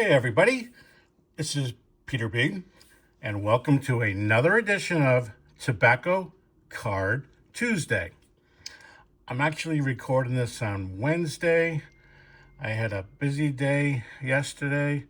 Hey everybody, this is Peter B, and welcome to another edition of Tobacco Card Tuesday. I'm actually recording this on Wednesday. I had a busy day yesterday,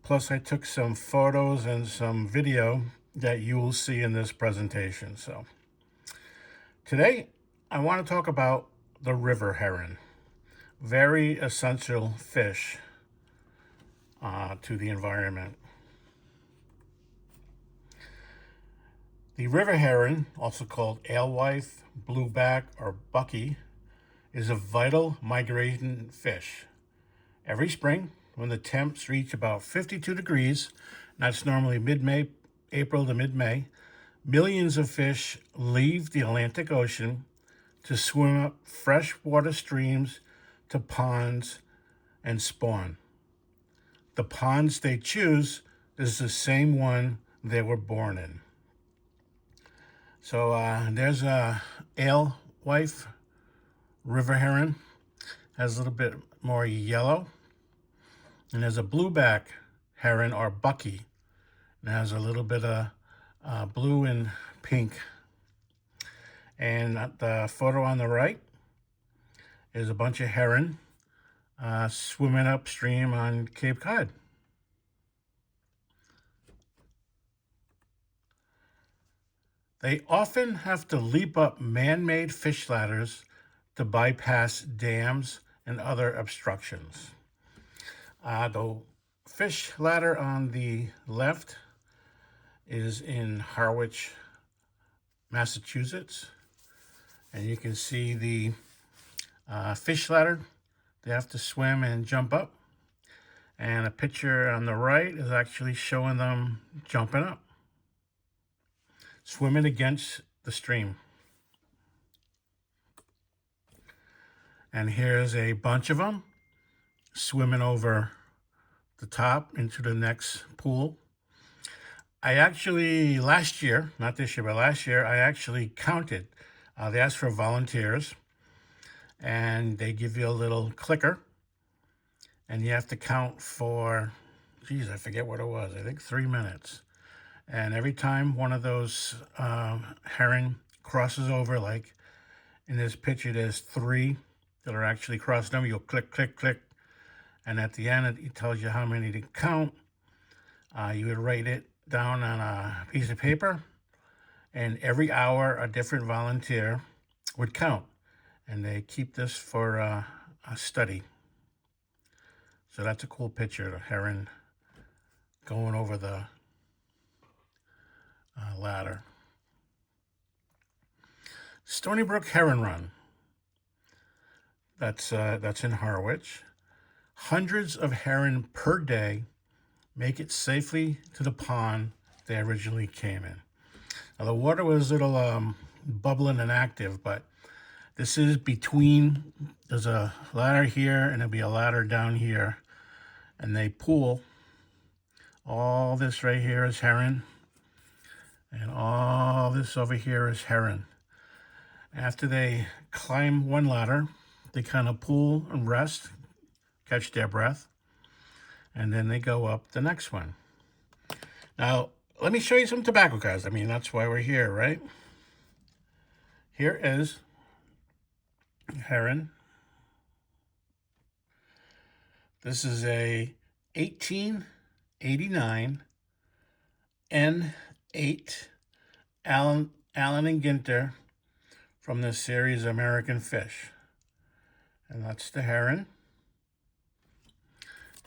plus I took some photos and some video that you will see in this presentation. So today I want to talk about the river heron, very essential fish to the environment. The river heron, also called alewife, blueback, or bucky, is a vital migration fish. Every spring, when the temps reach about 52 degrees, that's normally mid-May, April to mid-May, millions of fish leave the Atlantic Ocean to swim up freshwater streams to ponds and spawn. The ponds they choose is the same one they were born in. So there's a alewife river heron, has a little bit more yellow, and there's a blueback heron or bucky, and has a little bit of blue and pink. And the photo on the right is a bunch of heron swimming upstream on Cape Cod. They often have to leap up man-made fish ladders to bypass dams and other obstructions. The fish ladder on the left is in Harwich, Massachusetts. And you can see the fish ladder. They have to swim and jump up. And a picture on the right is actually showing them jumping up, swimming against the stream. And here's a bunch of them swimming over the top into the next pool. I actually, last year, not this year, but last year, I actually counted. They asked for volunteers, and they give you a little clicker, and you have to count for, geez, I forget what it was, I think 3 minutes. And every time one of those herring crosses over, like in this picture, there's 3 that are actually crossing over. You'll click, click, click. And at the end, it tells you how many to count. You would write it down on a piece of paper. And every hour, a different volunteer would count. And they keep this for a study. So that's a cool picture, the heron going over the ladder. Stony Brook Heron Run. That's in Harwich. Hundreds of heron per day make it safely to the pond they originally came in. Now the water was a little bubbling and active, but this is between, there's a ladder here and there'll be a ladder down here, and they pool. All this right here is heron, and all this over here is heron. After they climb one ladder, they kind of pool and rest, catch their breath, and then they go up the next one. Now, let me show you some tobacco cards. I mean, that's why we're here, right? Here is heron. This is a 1889 N8 Allen and Ginter from the series American Fish. And that's the heron.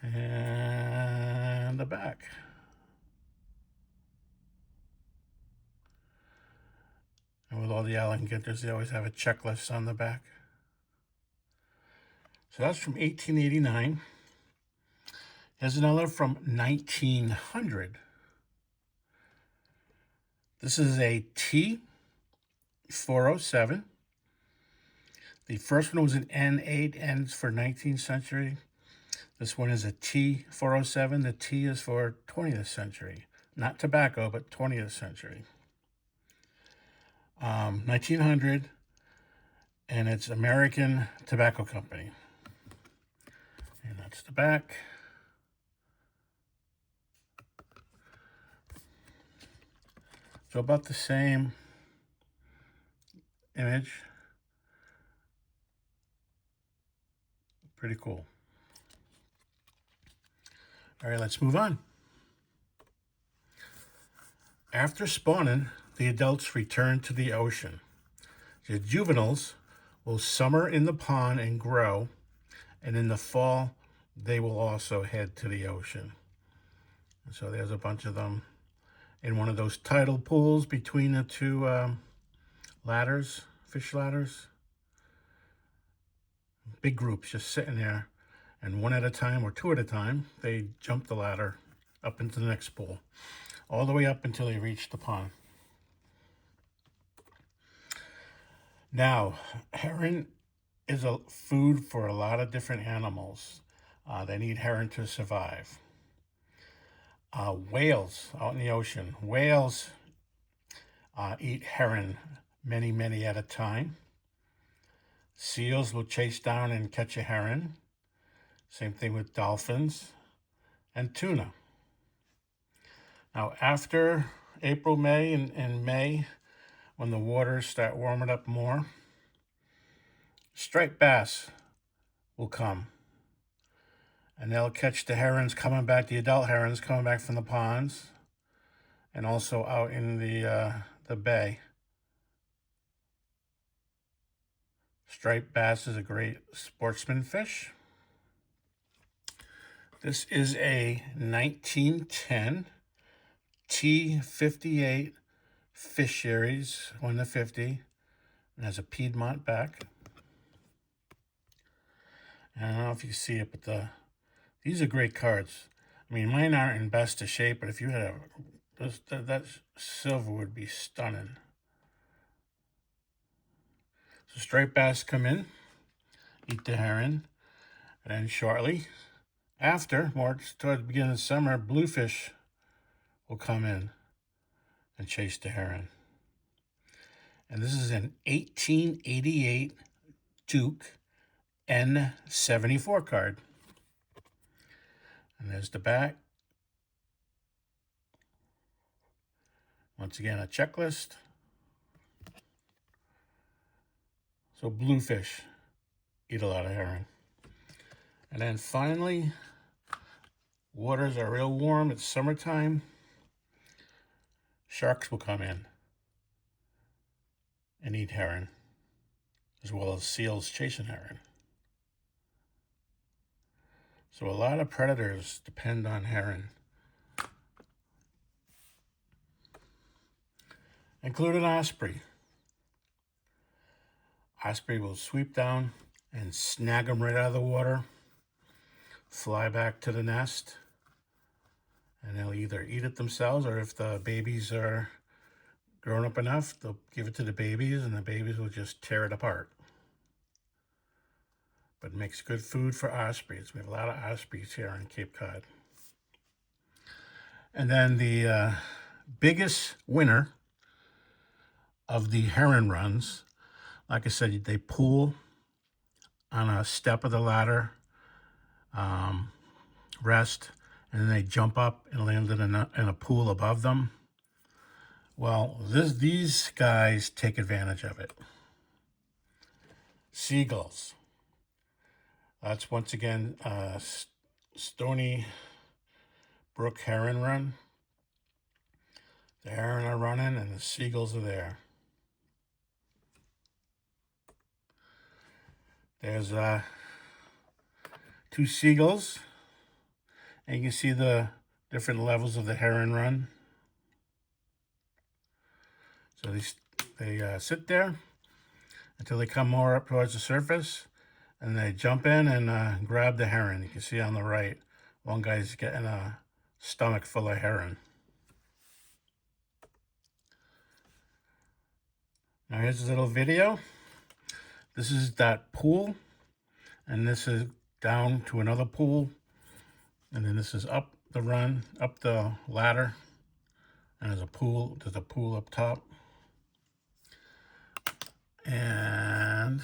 And the back. And with all the Allen Ginters, they always have a checklist on the back. So that's from 1889. Here's another from 1900. This is a T407. The first one was an N8, N's for 19th century. This one is a T407. The T is for 20th century. Not tobacco, but 20th century. 1900, and it's American Tobacco Company. And that's the back. So about the same image. Pretty cool. All right, let's move on. After spawning, the adults return to the ocean. The juveniles will summer in the pond and grow, and in the fall, they will also head to the ocean. And so there's a bunch of them in one of those tidal pools between the two ladders, fish ladders. Big groups just sitting there, and one at a time or two at a time, they jump the ladder up into the next pool, all the way up until they reach the pond. Now, herring is a food for a lot of different animals. They need herring to survive. Whales out in the ocean. Whales eat herring many at a time. Seals will chase down and catch a heron. Same thing with dolphins and tuna. Now, after April, May, and May, when the waters start warming up more, striped bass will come. And they'll catch the herons coming back, the adult herons coming back from the ponds, and also out in the bay. Striped bass is a great sportsman fish. This is a 1910 T58 Fish Series 1 to 50. It has a Piedmont back. I don't know if you see it, but these are great cards. I mean, mine aren't in best of shape, but if you had that silver would be stunning. So striped bass come in, eat the heron, and then shortly after, more towards the beginning of summer, bluefish will come in and chase the heron. And this is an 1888 Duke N74 card. And there's the back. Once again, a checklist. So bluefish eat a lot of herring. And then finally, waters are real warm. It's summertime. Sharks will come in and eat herring, as well as seals chasing herring. So a lot of predators depend on herring, including osprey. Osprey will sweep down and snag them right out of the water, fly back to the nest, and they'll either eat it themselves, or if the babies are grown up enough, they'll give it to the babies, and the babies will just tear it apart. But it makes good food for ospreys. We have a lot of ospreys here on Cape Cod. And then the biggest winner of the heron runs, like I said, they pool on a step of the ladder, rest, and then they jump up and land in a pool above them. Well, these guys take advantage of it. Seagulls. That's once again Stony Brook heron run. The heron are running and the seagulls are there. There's two seagulls, and you can see the different levels of the heron run. So they sit there until they come more up towards the surface, and they jump in and grab the heron. You can see on the right, one guy's getting a stomach full of heron. Now here's a little video. This is that pool, and this is down to another pool, and then this is up the run, up the ladder, and there's a pool up top. And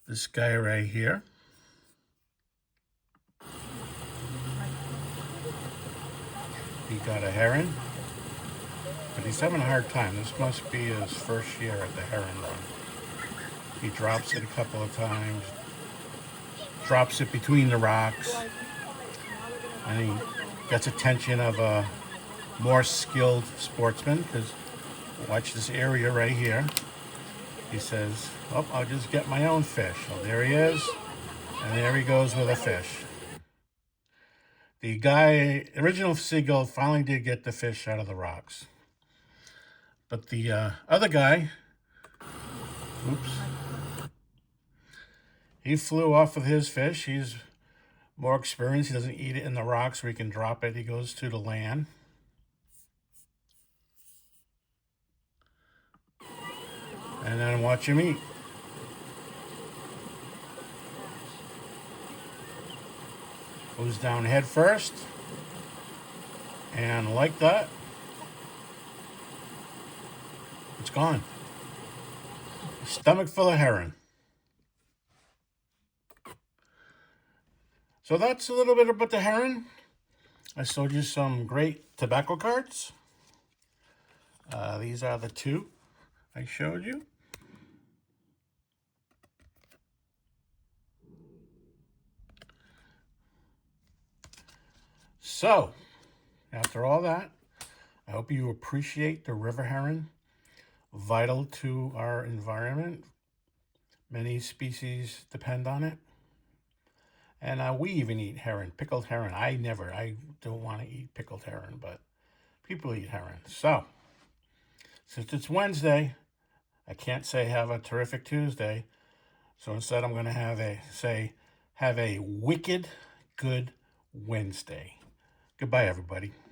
this guy right here, he got a heron, But he's having a hard time. This must be his first year at the heron run. He drops it a couple of times, drops it between the rocks, and he gets attention of a more skilled sportsman, because watch this area right here. He says, oh, I'll just get my own fish. So there he is, and there he goes with a fish. The guy, original seagull, finally did get the fish out of the rocks. But the other guy, oops, he flew off with his fish. He's more experienced. He doesn't eat it in the rocks where he can drop it. He goes to the land. And then watch him eat. Goes down head first. And like that, it's gone. Stomach full of heron. So that's a little bit about the heron. I showed you some great tobacco cards. These are the two I showed you. So, after all that, I hope you appreciate the river heron, vital to our environment. Many species depend on it. And we even eat heron, pickled heron. I don't want to eat pickled heron, but people eat heron. So, since it's Wednesday, I can't say have a terrific Tuesday. So instead I'm going to have a wicked good Wednesday. Goodbye, everybody.